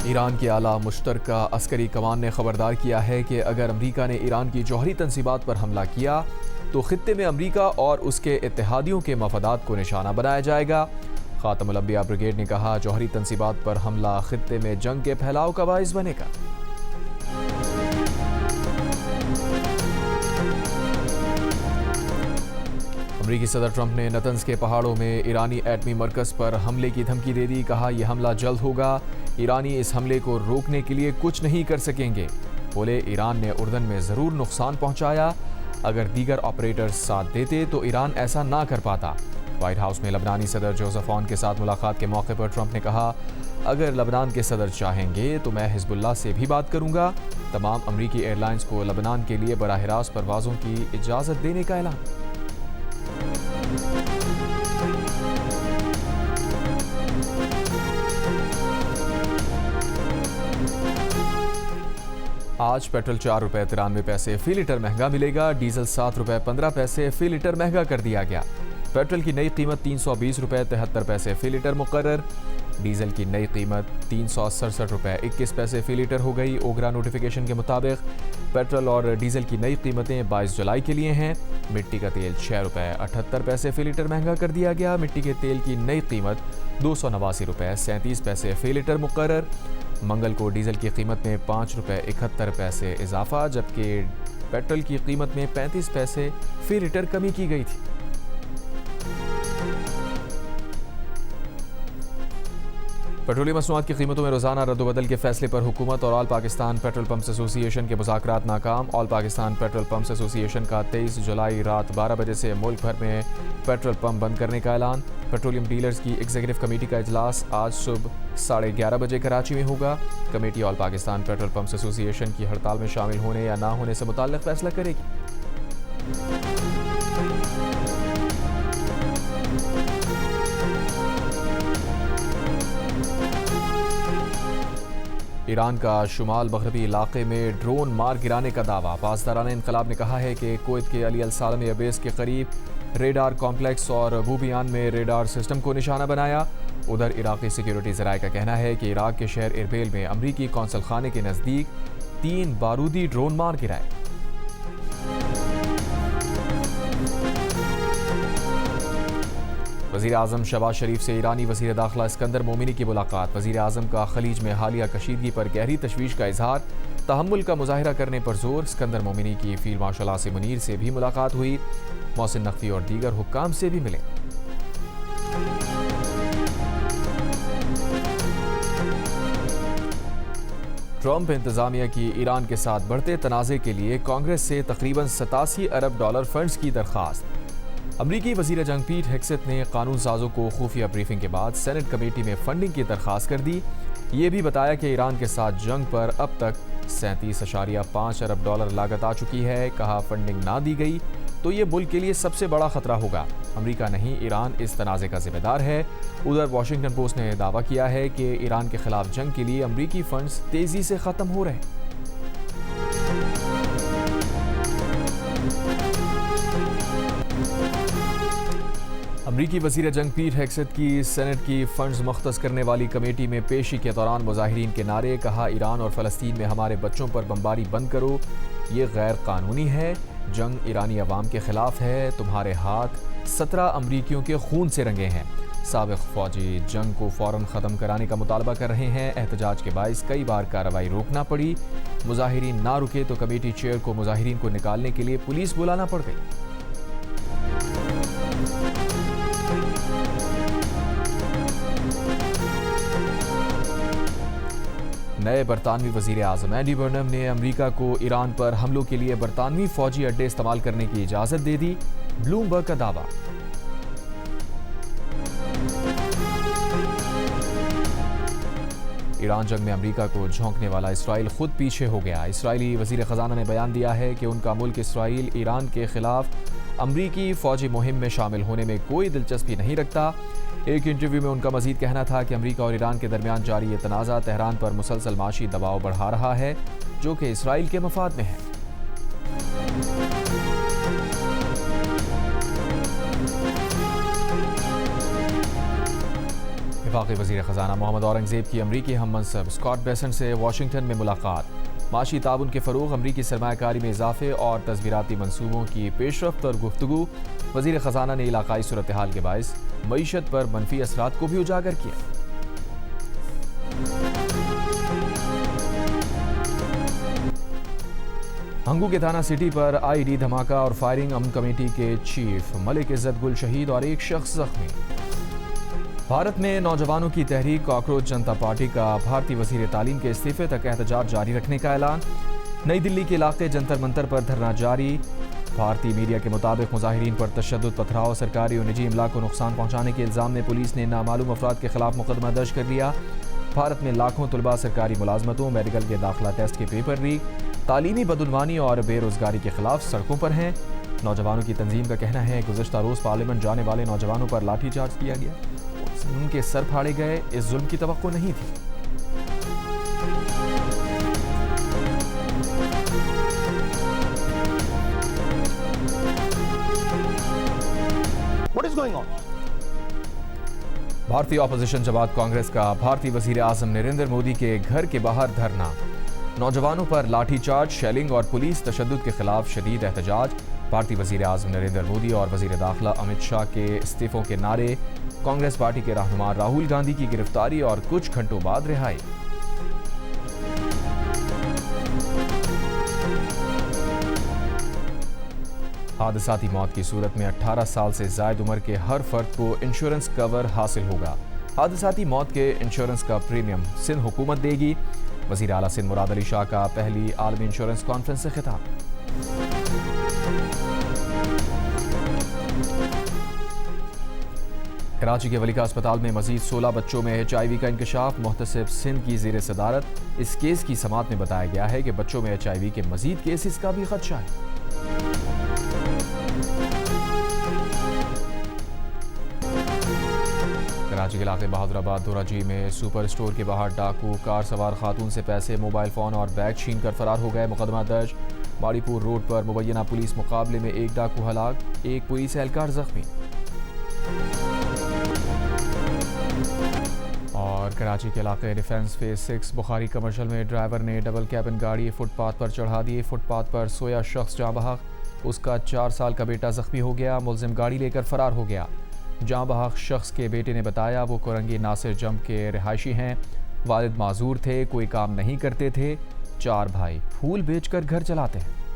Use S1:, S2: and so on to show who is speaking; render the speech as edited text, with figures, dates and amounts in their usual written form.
S1: Iran के आला मुश्तरका अस्करी कमान ने खबरदार किया है कि अगर अमरीका ने ईरान की जौहरी तंसीबात पर हमला किया तो खित्ते में अमरीका और उसके इत्तेहादियों के मफादात को निशाना बनाया जाएगा। खातमुल अंबिया ब्रिगेड ने कहा, जौहरी तंसीबात पर हमला खित्ते में जंग के फैलाव का बाइस बनेगा। अमरीकी सदर ट्रंप ने नतंज के पहाड़ों में ईरानी एटमी मरकज़ पर हमले की धमकी दे दी। कहा, यह हमला जल्द होगा। ईरानी इस हमले को रोकने के लिए कुछ नहीं कर सकेंगे। बोले, ईरान ने उर्दन में ज़रूर नुकसान पहुंचाया। अगर दीगर ऑपरेटर्स साथ देते तो ईरान ऐसा ना कर पाता। व्हाइट हाउस में लबनानी सदर जोसेफ ऑन के साथ मुलाकात के मौके पर ट्रंप ने कहा, अगर लबनान के सदर चाहेंगे तो मैं हिजबुल्लाह से भी बात करूंगा। तमाम अमरीकी एयरलाइंस को लबनान के लिए बराह रास्त परवाज़ों की इजाज़त देने का ऐलान। आज पेट्रोल 4 रुपये 93 पैसे फी लीटर महंगा मिलेगा। डीजल 7 रुपये 15 पैसे फी लीटर महंगा कर दिया गया। पेट्रोल की नई कीमत 320 रुपये 73 पैसे फी लीटर मुकर्रर। डीजल की नई कीमत 367 रुपये 21 पैसे फी लीटर हो गई। ओगरा नोटिफिकेशन के मुताबिक पेट्रोल और डीजल की नई कीमतें 22 जुलाई के लिए हैं। मिट्टी का तेल 6 रुपये 78 पैसे फी लीटर महंगा कर दिया गया। मिट्टी के तेल की नई कीमत 289 रुपये 37 पैसे फी लीटर मुकर्रर। मंगल को डीजल की कीमत में 5 रुपये 71 पैसे इजाफा, जबकि पेट्रोल की कीमत में 35 पैसे फी लीटर कमी की गई थी। पेट्रोलियम मसनूआत की कीमतों में रोजाना रद्दबदल के फैसले पर हुकूमत और all Pakistan petrol pumps association के मुज़ाकरात नाकाम। All Pakistan petrol pumps association का 23 जुलाई रात 12 बजे से मुल्क भर में पेट्रोल पंप बंद करने का ऐलान। पेट्रोलियम डीलर्स की एग्जीक्यूटिव कमेटी का इजलास आज सुबह 11:30 बजे कराची में होगा। Committee all Pakistan petrol pumps association की हड़ताल में शामिल होने या ना होने से मुताल्लिक़ फैसला करेगी। ईरान का शुमाल मगरबी इलाके में ड्रोन मार गिराने का दावा। पासदारान इनकलाब ने कहा है कि कुवैत के अली अल सालम एयरबेस के करीब रेडार कॉम्प्लेक्स और बूबियान में रेडार सिस्टम को निशाना बनाया। उधर इराकी सिक्योरिटी ज़राए का कहना है कि इराक के शहर इरबिल में अमरीकी कौंसल खाने के नज़दीक 3 बारूदी ड्रोन मार गिराए। वज़ीर आज़म शहबाज शरीफ से ईरानी वज़ीर दाखिला इस्कंदर मोमिनी की मुलाकात। वज़ीर आज़म का खलीज में हालिया कशीदगी पर गहरी तशवीश का इजहार, तहम्मुल का मुजाहिरा करने पर जोर। इस्कंदर मोमिनी की फील्ड मार्शल आसिम मुनीर से भी मुलाकात हुई। मोहसिन नकवी और दीगर हुक्काम से भी मिले। ट्रंप इंतजामिया की ईरान के साथ बढ़ते तनाज़े के लिए कांग्रेस से तकरीबन 87 अरब डॉलर फंड्स की दरख्वास्त। अमरीकी वज़ीर जंग पीट हेग्सेथ ने कानून साजों को खुफिया ब्रीफिंग के बाद सेनेट कमेटी में फंडिंग की दरख्वास्त कर दी। ये भी बताया कि ईरान के साथ जंग पर अब तक 37.5 अरब डॉलर लागत आ चुकी है। कहा, फंडिंग ना दी गई तो ये मुल्क के लिए सबसे बड़ा खतरा होगा। अमरीका नहीं, ईरान इस तनाज़े का जिम्मेदार है। उधर वाशिंगटन पोस्ट ने दावा किया है कि ईरान के खिलाफ जंग के लिए अमरीकी फंड्स तेजी से ख़त्म हो रहे हैं। अमरीकी वज़ीर जंग पीट हेग्सेथ की सेनेट की फंड्स मुख्तस करने वाली कमेटी में पेशी के दौरान मुजाहिरीन के नारे। कहा, ईरान और फ़लस्तीन में हमारे बच्चों पर बमबारी बंद करो, ये गैर कानूनी है। जंग ईरानी अवाम के खिलाफ है। तुम्हारे हाथ 17 अमरीकियों के खून से रंगे हैं। साबिक़ फ़ौजी जंग को फ़ौरन ख़त्म कराने का मुतालबा कर रहे हैं। एहतजाज के बाइस कई बार कार्रवाई रोकना पड़ी। मुजाहिरीन ना रुके तो कमेटी चेयर को मुजाहिरीन को निकालने के लिए पुलिस बुलाना पड़ गई। नए बरतानवी वज़ीर आज़म एंडी बर्नम ने अमरीका को ईरान पर हमलों के लिए बरतानवी फ़ौजी अड्डे इस्तेमाल करने की इजाज़त दे दी। ब्लूमबर्ग का दावा। ईरान जंग में अमरीका को झोंकने वाला इसराइल खुद पीछे हो गया। इसराइली वज़ीर ख़जाना ने बयान दिया है कि उनका मुल्क इसराइल ईरान के खिलाफ अमरीकी फ़ौजी मुहिम में शामिल होने में कोई दिलचस्पी नहीं रखता। एक इंटरव्यू में उनका मजीद कहना था कि अमरीका और ईरान के दरमियान जारी ये तनाज़ा तेहरान पर मुसलसल माशी दबाव बढ़ा रहा है, जो कि इसराइल के मफाद में है। वफाकी वज़ीर ख़जाना मोहम्मद औरंगज़ेब की अमरीकी हम मनसब स्कॉट बेसेंट से वाशिंगटन में मुलाकात। माशी ताउन के फ़रोग़, अमरीकी सरमायाकारी में इजाफे और तस्वीराती मनसूबों की पेशरफ्त और गुफ्तगू। वज़ीर ख़जाना ने इलाकाई सूरत हाल के बायस मईशत पर मनफी असरात को भी उजागर किया। हंगू के थाना सिटी पर आईडी धमाका और फायरिंग, अमन कमेटी के चीफ मलिक इज्जत गुल शहीद और एक शख्स जख्मी। भारत में नौजवानों की तहरीक कॉकरोच जनता पार्टी का भारतीय वज़ीर तालीम के इस्तीफे तक एहतजाज जारी रखने का ऐलान। नई दिल्ली के इलाके जंतर मंतर पर धरना जारी। भारतीय मीडिया के मुताबिक मुजाहिरीन पर तशद्दुद, पथराव, सरकारी और निजी इमलाक को नुकसान पहुंचाने के इल्ज़ाम में पुलिस ने नामालूम अफराद के खिलाफ मुकदमा दर्ज कर लिया। भारत में लाखों तलबा सरकारी मुलाजमतों, मेडिकल के दाखिला टेस्ट के पेपर लीक, तालीमी बदउनवानी और बेरोजगारी के खिलाफ सड़कों पर हैं। नौजवानों की तंजीम का कहना है गुज़श्ता रोज़ पार्लियामेंट जाने वाले नौजवानों पर लाठीचार्ज किया गया, उनके सर फाड़े गए। इस जुल्म की तवक्को नहीं थी।
S2: What is going on?
S1: भारतीय ऑपोजिशन जमात कांग्रेस का भारतीय वज़ीर आज़म नरेंद्र मोदी के घर के बाहर धरना। नौजवानों पर लाठीचार्ज, शेलिंग और पुलिस तशद्दुद के खिलाफ शदीद एहतजाज। भारतीय वज़ीर आज़म नरेंद्र मोदी और वज़ीर दाखिला अमित शाह के इस्तीफों के नारे। कांग्रेस पार्टी के रहनुमा राहुल गांधी की गिरफ्तारी और कुछ घंटों बाद रिहाई। हादसाती मौत की सूरत में 18 साल से ज़ायद उम्र के हर फर्द को इंश्योरेंस कवर हासिल होगा। हादसाती मौत के इंश्योरेंस का प्रीमियम सिंध हुकूमत देगी। वज़ीर आला सिंध मुराद अली शाह का पहली आलमी इंश्योरेंस कॉन्फ्रेंस से खिताब। कराची के वलीका अस्पताल में मजीद 16 बच्चों में HIV का इंकशाफ। मुहतसिब सिंध की ज़ेर सदारत इस केस की समाअत में बताया गया है कि बच्चों में HIV के मजीद केसेस का भी खदशा है। कराची के इलाके बहादुराबाद दोराजी में सुपर स्टोर के बाहर डाकू कार सवार खातून से पैसे, मोबाइल फ़ोन और बैग छीन कर फरार हो गए। मुकदमा दर्ज। बाड़ीपुर रोड पर मुबैना पुलिस मुकाबले में एक डाकू हलाक, एक पुलिस एहलकार जख्मी। और कराची के इलाके डिफेंस फेज 6 बुखारी कमर्शियल में ड्राइवर ने डबल कैबिन गाड़ी फुटपाथ पर चढ़ा दी। फुटपाथ पर सोया शख्स जाँ बहक, उसका 4 साल का बेटा जख्मी हो गया। मुलजिम गाड़ी लेकर फरार हो गया। जाँ बहक शख्स के बेटे ने बताया वो कोरंगी नासिर जम के रिहायशी हैं। वालिद माजूर थे, कोई काम नहीं करते थे। 4 भाई फूल बेचकर घर चलाते हैं।